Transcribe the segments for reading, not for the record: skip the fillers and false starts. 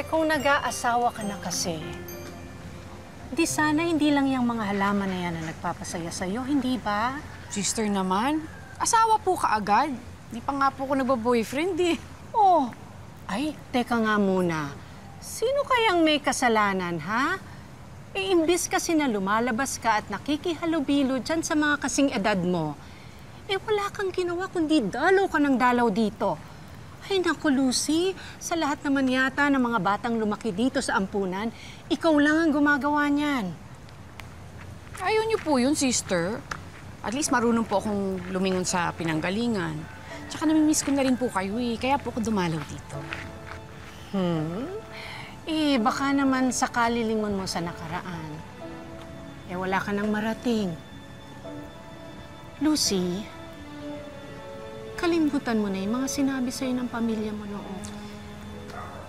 kung nag-aasawa ka na kasi, di sana hindi lang yung mga halaman na yan na nagpapasaya sa'yo, hindi ba? Sister naman, asawa po ka agad. Di pa nga po ako nagbo-boyfriend eh. Oh, ay, teka nga muna. Sino kayang may kasalanan, ha? Imbis kasi na lumalabas ka at nakikihalubilo dyan sa mga kasing edad mo, wala kang ginawa kundi dalaw ka ng dalaw dito. Ay naku, Lucy, sa lahat naman yata ng mga batang lumaki dito sa ampunan, ikaw lang ang gumagawa niyan. Ayaw niyo po yun, sister. At least marunong po akong lumingon sa pinanggalingan. Tsaka namimiss ko na rin po kayo eh, kaya po ako dumalaw dito. Baka naman sakali lingon mo sa nakaraan. Wala ka nang marating. Lucy, kalimutan mo na yung mga sinabi sa'yo ng pamilya mo noon.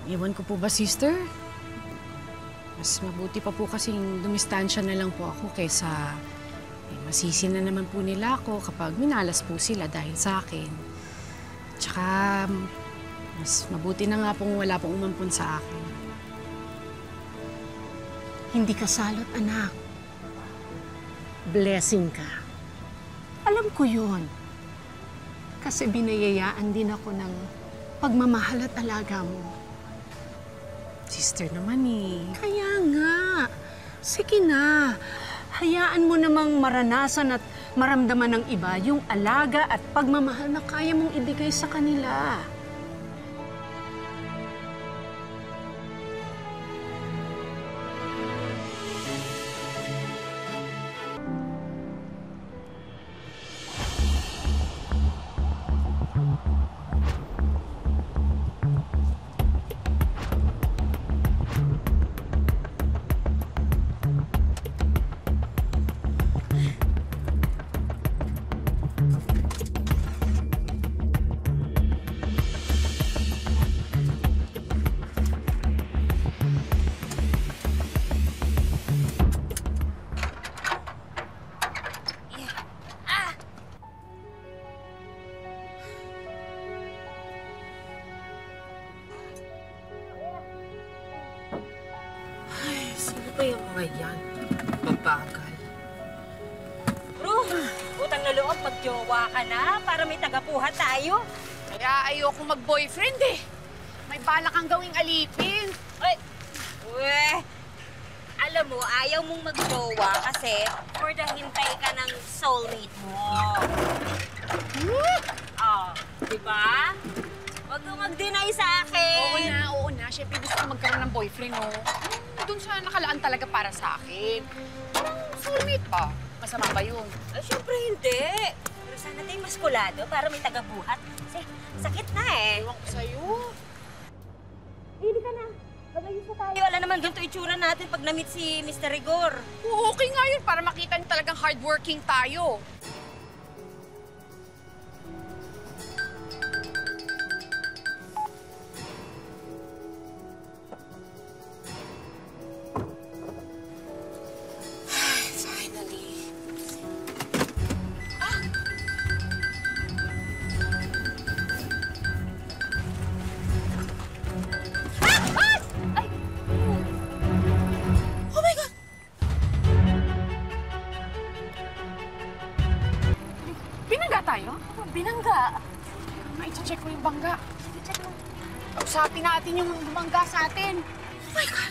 Iwan ko po ba, sister? Mas mabuti pa po kasing dumistansya na lang po ako kaysa masisi na naman po nila ako kapag minalas po sila dahil sa akin. Tsaka, mas mabuti na nga pong wala pong umampun sa akin. Hindi ka salot, anak. Blessing ka. Alam ko yun. Kasi binayayaan din ako ng pagmamahal at alaga mo. Sister naman eh. Kaya nga. Sige na. Hayaan mo namang maranasan at maramdaman ng iba yung alaga at pagmamahal na kaya mong ibigay sa kanila. Yung mga yan, babagal. Bro, utang na loob, magjowa ka na para may tagapuhat tayo. Kaya ayoko mag-boyfriend eh. May balak kang gawing alipin. Ay, alam mo, ayaw mong magjowa kasi for the hintay ka ng soulmate mo. Diba? Huwag kang mag-deny sa akin. Oo na. Siyempre gusto ko magkaroon ng boyfriend, no? Doon siya nakalaan talaga para sa akin. Parang soulmate ba? Masama ba yun? Ay, syempre hindi. Pero sana tayong maskulado para may tagabuhat. Kasi sakit na eh. Ewan ko sa'yo. Hindi ka na. Magayos na tayo. Wala naman ganito itsura natin pag na-meet si Mr. Rigor. Okay nga yun para makita niyo talagang hardworking tayo. Binangga. I-check ko yung bangga. Usapin natin yung bumangga sa atin. Oh my God!